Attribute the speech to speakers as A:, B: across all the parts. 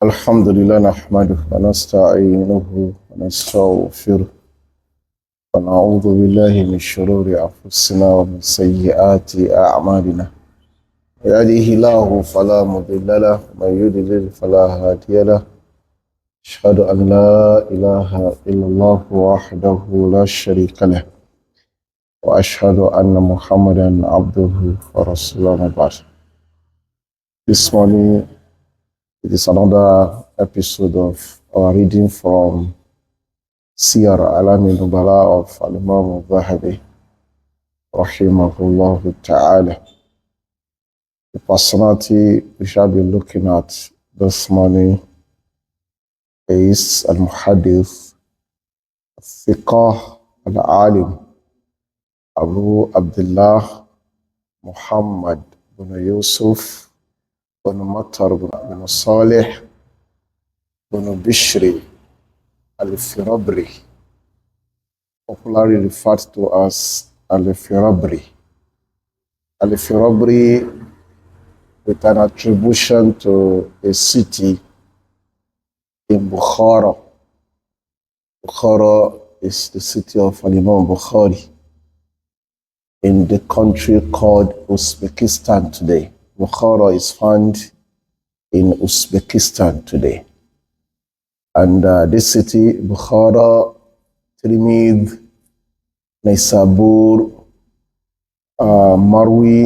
A: الحمد لله نحمده ونستعينه ونستغفره ونعوذ بالله من شرور أنفسنا ومن سيئات أعمالنا. يهده الله فلا مضل له ومن يضلل فلا هادي له. أشهد أن لا إله إلا الله وحده لا شريك له وأشهد أن محمدا عبده ورسوله بعد. This morning it is another episode of our reading from Siyar Alaamin Nubalaa of Al-Imaam Muhammad rahimahullah ta'ala. The personality we shall be looking at this morning is Al-Muhaddith Thiqah Al-Alim Abu Abdullah Muhammad bin Yusuf bin Matar bin Salih bin Bishri al-Firabri, popularly referred to as al-Firabri. Al-Firabri with an attribution to a city in Bukhara. Bukhara is the city of Al-Imam Bukhari in the country called Uzbekistan today. Bukhara is found in Uzbekistan today. And this city, Bukhara, Tirmidh, Naisabur, Marwi,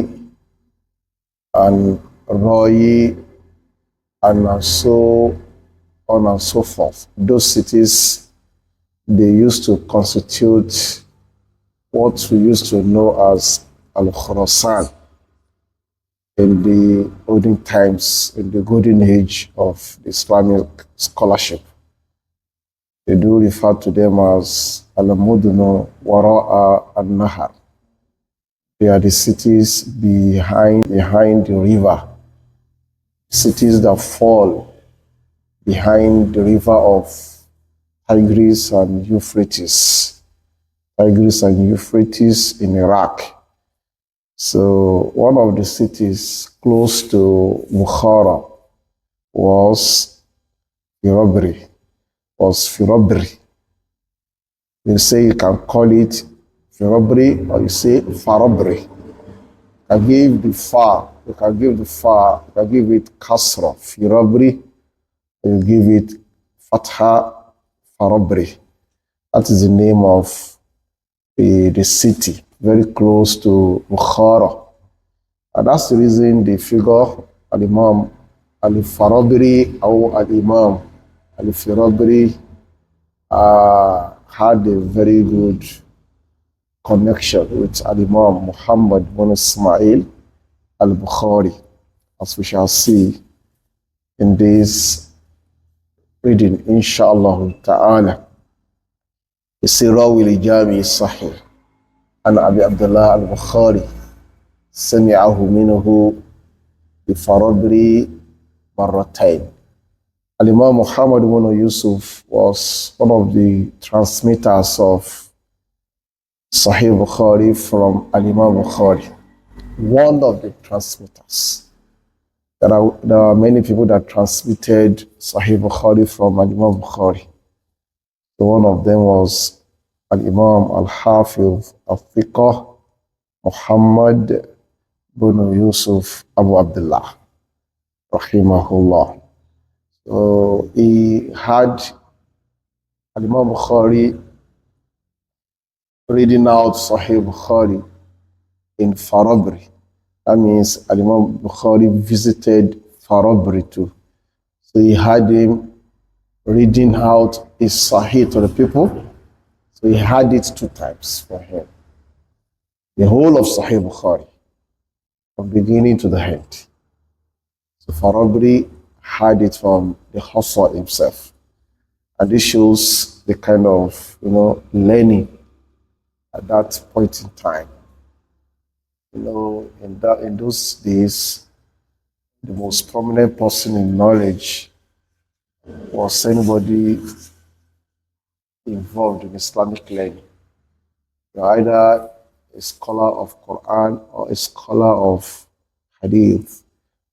A: and Rai, and so on and so forth. Those cities, they used to constitute what we used to know as Al-Khurasan in the olden times, in the golden age of Islamic scholarship. They do refer to them as Al-Mudunu Wara'a al-Nahar. They are the cities behind the river, cities that fall behind the river of Tigris and Euphrates. Tigris and Euphrates in Iraq. So one of the cities close to Bukhara was Firabri. You say you can call it Firabri or you say Farabri. I give the fa, you can give the fa, you can give it Kasra, Firabri, you give it Fatha, Farabri. That is the name of the city, very close to Bukhara. And that's the reason the figure Al-Imam Al-Farabri or Al-Imam Al-Firabri had a very good connection with Al-Imam Muhammad bin Ismail Al-Bukhari, as we shall see in this reading, inshallah ta'ala. Rawi al-Jami Sahih an Abi Abdullah Al-Bukhari sami'ahu minhu bi-Farabri marratayn. Al-Imam Muhammad bin Yusuf was one of the transmitters of Sahih Bukhari from Al-Imam Bukhari. One of the transmitters. There are many people that transmitted Sahih Bukhari from Al-Imam Bukhari. So one of them was Al-Imam Al-Hafiz Al-Thiqah Muhammad bin Yusuf Abu Abdullah rahimahullah. So he had Al-Imam Bukhari reading out Sahih Bukhari in Farabri. That means Al-Imam Bukhari visited Farabri too. So he had him reading out his Sahih to the people. So he had it 2 times for him. The whole of Sahih Bukhari, from beginning to the end. So Farabri had it from the author himself. And this shows the kind of, learning at that point in time. In those days, the most prominent person in knowledge was anybody involved in Islamic learning. You're either a scholar of Quran or a scholar of Hadith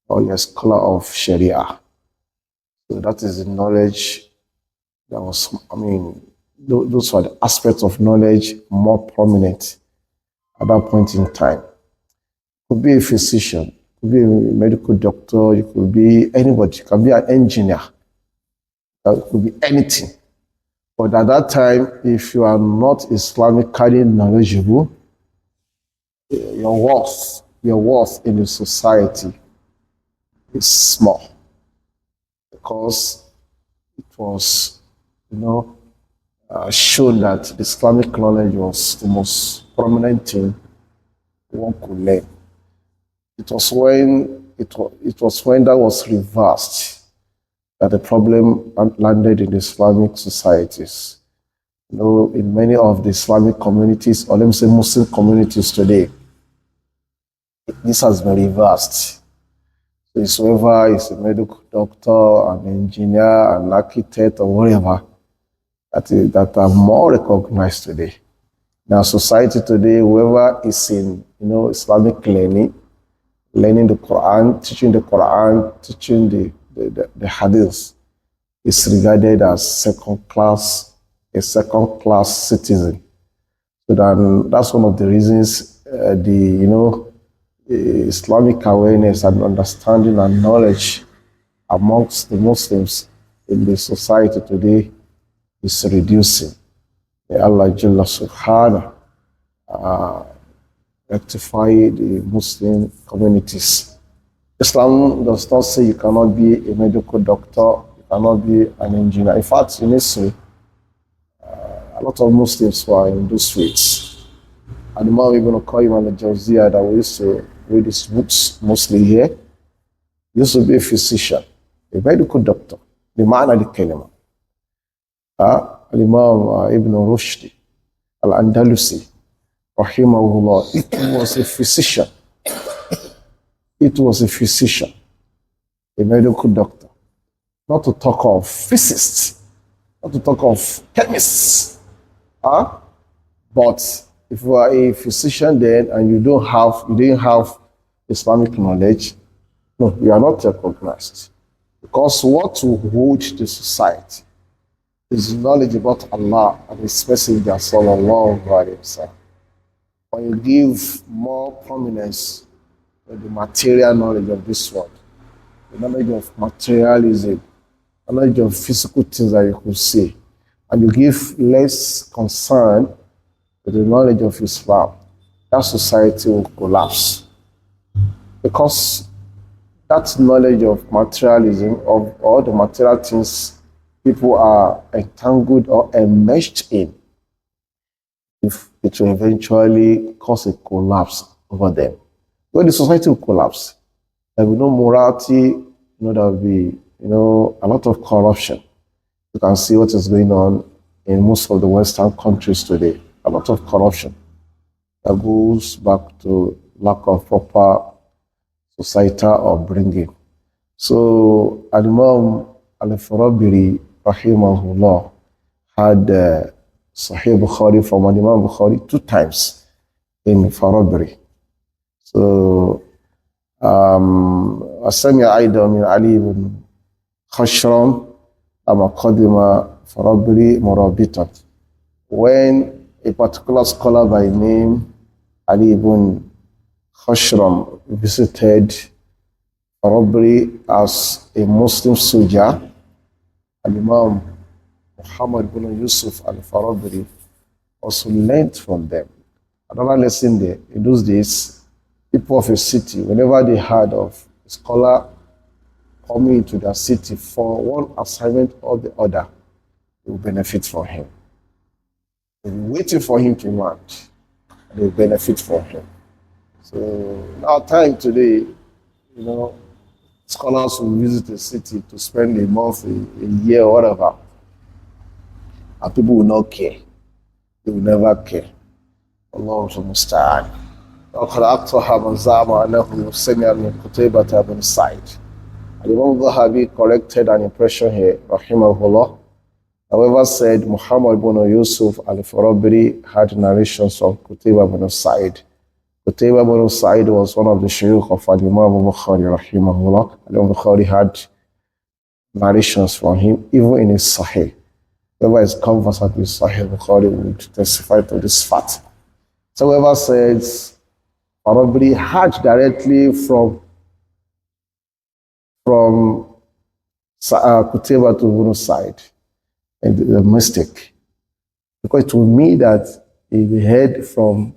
A: or a scholar of Sharia. So that is the knowledge that was, those were the aspects of knowledge more prominent at that point in time. Could be a physician, could be a medical doctor, you could be anybody, you can be an engineer, it could be anything. But at that time, if you are not Islamically knowledgeable, your worth in the society is small, because it was, shown that Islamic knowledge was the most prominent thing one could learn. It was when that was reversed that the problem landed in the Islamic societies. In many of the Islamic communities, or let me say Muslim communities today, this has been reversed. So it's whoever is a medical doctor, an engineer, an architect, or whatever, that are more recognized today. Now, society today, whoever is in Islamic learning the Quran, teaching the Hadith, is regarded as a second class citizen. So then that's one of the reasons the Islamic awareness and understanding and knowledge amongst the Muslims in the society today is reducing. May Allah Jalla Subhanahu rectify the Muslim communities. Islam does not say you cannot be a medical doctor, you cannot be an engineer. In fact, in history, a lot of Muslims were in those streets. Al-Imaam Ibn Qayyim al-Jawziyah, that we used to read his books mostly here, used to be a physician, a medical doctor, the man of the kalima. Al-Imam Ibn Rushd al-Andalusi, rahimahullah, it was a physician. It was a physician, a medical doctor. Not to talk of physicists, not to talk of chemists. But if you are a physician then and you didn't have Islamic knowledge, no, you are not recognized. Because what will hold the society is knowledge about Allah and His Messenger, sallallahu alaihi wasallam. When you give more prominence to the material knowledge of this world, the knowledge of materialism, the knowledge of physical things that you could see, and you give less concern to the knowledge of Islam, that society will collapse. Because that knowledge of materialism, of all the material things people are entangled or enmeshed in, if it will eventually cause a collapse over them. When the society will collapse, there will be no morality, there will be a lot of corruption. You can see what is going on in most of the Western countries today. A lot of corruption that goes back to lack of proper societal upbringing. So Al-Imam al-Firabri, rahimahullah, had Sahih Bukhari from Al-Imam Bukhari 2 times in Farabri. So أسمع أيضا من علي بن خشرم أما قدم فرابري مرابطا. When a particular scholar by name Ali ibn Khashram visited Farabri as a Muslim soldier, Al-Imaam Muhammad ibn Yusuf al-Farabri also learned from them. Another lesson there, in those days, people of a city, whenever they heard of a scholar coming into their city for one assignment or the other, they will benefit from him. They will be waiting for him to land. They will benefit from him. So in our time today, scholars will visit a city to spend a month, a year, or whatever, and people will not care. They will never care. Allah musta'an. وقد أقطع من زعم أنه سمع من قتيبة بن سعيد. Al-Imam Zahabi corrected an impression here, rahimahullah. However, said Muhammad ibn Yusuf al-Firabri had narrations from Qutayba ibn Sa'id. Qutayba ibn Sa'id was one of the shuyukh of Al-Imam Bukhari, rahimahullah. Al-Imam Bukhari had narrations from him, even in his Sahih. Whoever is conversant with Sahih Bukhari would testify to this fact. So whoever says Farabri had directly from Qutayba to Ibn Sa'id, and the mistake. Because it will mean that he heard from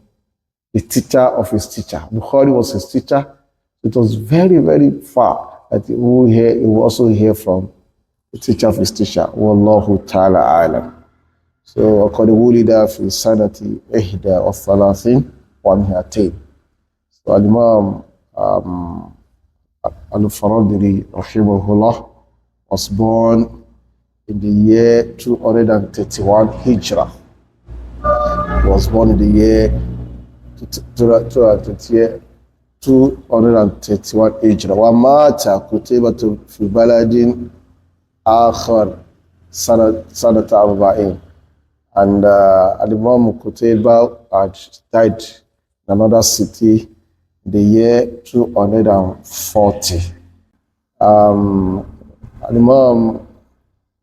A: the teacher of his teacher. Bukhari was his teacher. It was very, very far that he will also hear from the teacher of his teacher. Wallahu ta'ala alam. So, وقد ولد في سنة 31 ومئتين. So, Al-Imaam al-Firabri rahimahullah was born in the year 231 Hijrah. He was born in the year 231 Hijrah. ومات قتيبة في بلد آخر سنة 40. And Al-Imam Qutayba had died in another city in the year 240. Al-Imam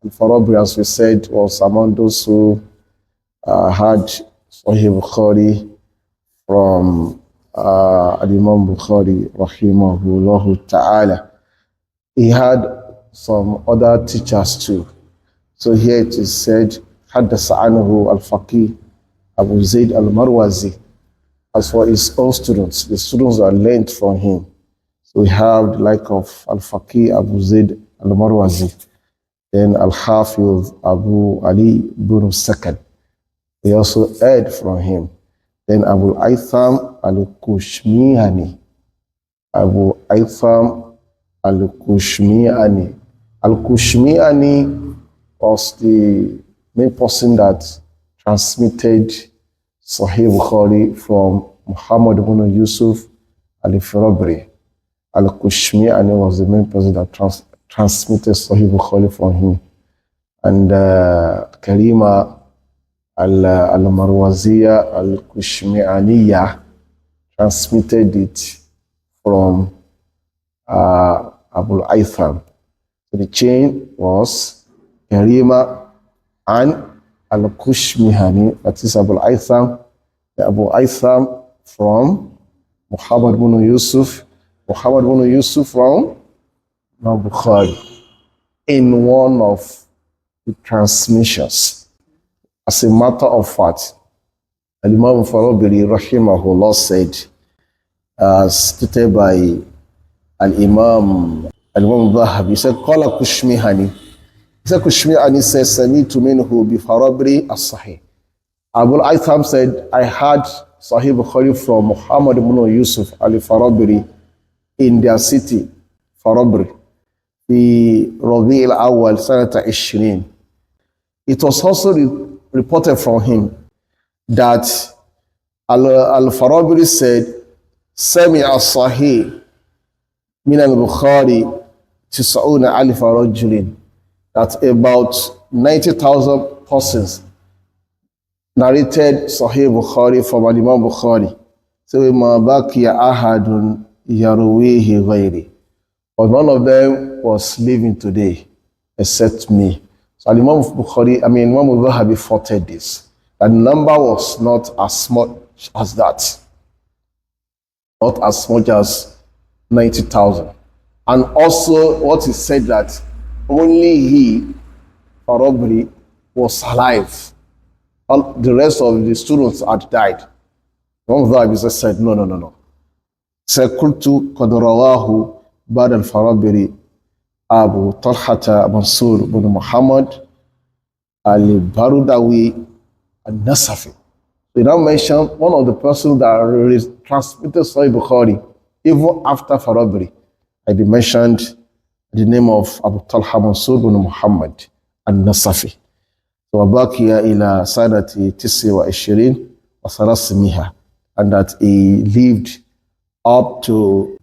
A: Al-Firabri, as we said, was among those who had Sahih Bukhari from Al-Imam Bukhari, rahimahullah ta'ala. He had some other teachers too. So here it is said, حدث عنه الفقيه Abu Zayd al-Marwazi. As for his own students, the students that learned from him. So we have the like of al-Faqih Abu Zayd al-Marwazi, then al-Hafiz Abu Ali ibn Sakan. We also heard from him. Then Abu Aitham al-Kushmihani. Abu Aitham al-Kushmihani. Al-Kushmihani was the main person that transmitted Sahih Bukhari from Muhammad ibn Yusuf al-Firabri. Al-Kushmihani was the main person that transmitted Sahih Bukhari from him. And Karima al-Marwaziya al-Kushmihaniya transmitted it from Abu Aitham. So the chain was Karima and al-Kushmihani, that is Abu Aitham, the Abu Aitham from Muhammad ibn Yusuf, Muhammad ibn Yusuf from Bukhari, in one of the transmissions. As a matter of fact, Al-Imam Al-Farabri rahimahullah said, stated by Al-Imam Al-Dhahabi, he said, Qala Kushmihani. He said, Kushmihani says, Sami'tu minhu bi Farabri as-Sahih. Abu Aitham said, I had Sahih Bukhari from Muhammad ibn Yusuf al-Farabri in their city, Farabri, the Rabi' al-Awwal, Sanata 20. It was also reported from him that al-Farabri said, Sami'a Sahih min al-Bukhari tis'una alfa rajulin, that about 90,000 persons narrated Sahih Bukhari from Al-Imam Bukhari. So, ma baqiya ahadun yarwihi ghayri. But none of them was living today except me. So Al-Imam Bukhari, Imam Al-Dhahabi faulted this. The number was not as much as that. Not as much as 90,000. And also what he said that only he, Farabri, was alive. All the rest of the students had died. Imam Al-Dhahabi said, no. Sakultu qad rawahu ba'd al-Farabri Abu Talhata Mansur ibn Muhammad al-Barudawi al-Nasafi. We now mention one of the persons that transmitted Sahih Bukhari even after Farabri. I mentioned the name of Abu Talha Mansur ibn Muhammad al-Nasafi. وباقي إلى سنة 29 وثلاثمائة, and that he lived up to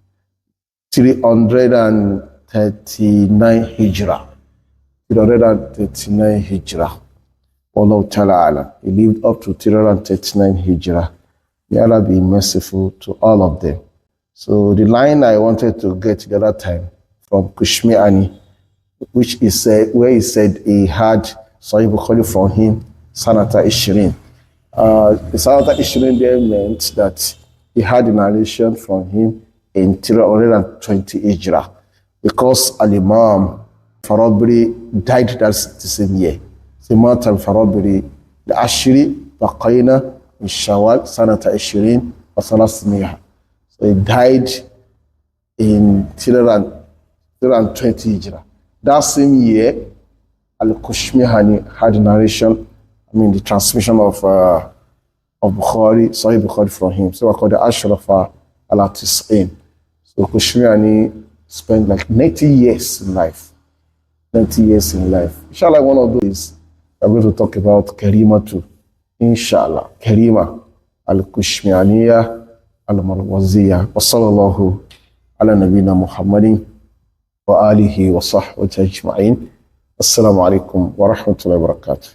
A: 339 Hijrah. 339 Hijrah. Wallahu ta'ala alam. He lived up to 339 Hijrah. May Allah be merciful to all of them. So the line I wanted to get the other time from Kushmihani which he said, where he said he had Sahih Bukhari from him, Sanata Ishirin. The Sanata Ishirin there meant that he had a narration from him in 320 Hijrah, because Al-Imaam Firabri died that same year. Simat al-Firabri, the Ashri, Baqayna, in Shawwal, Sanata Ishirin, wa Salasmiya. So he died in 320 Hijrah. That same year, Al-Kushmihani had a narration, the transmission of Bukhari, Sahih Bukhari from him. So we call the Ashrafa al-Tis'in. So Kushmihani spent like 90 years in life. 90 years in life. Inshallah, one of those, we're going to talk about Karima too. Inshallah. Karima al-Kushmihaniya al-Marwaziya. Wa sallallahu ala nabina Muhammadin wa alihi wa sahbihi ajma'in. Assalamu alaikum wa rahmatullahi wa barakatuh.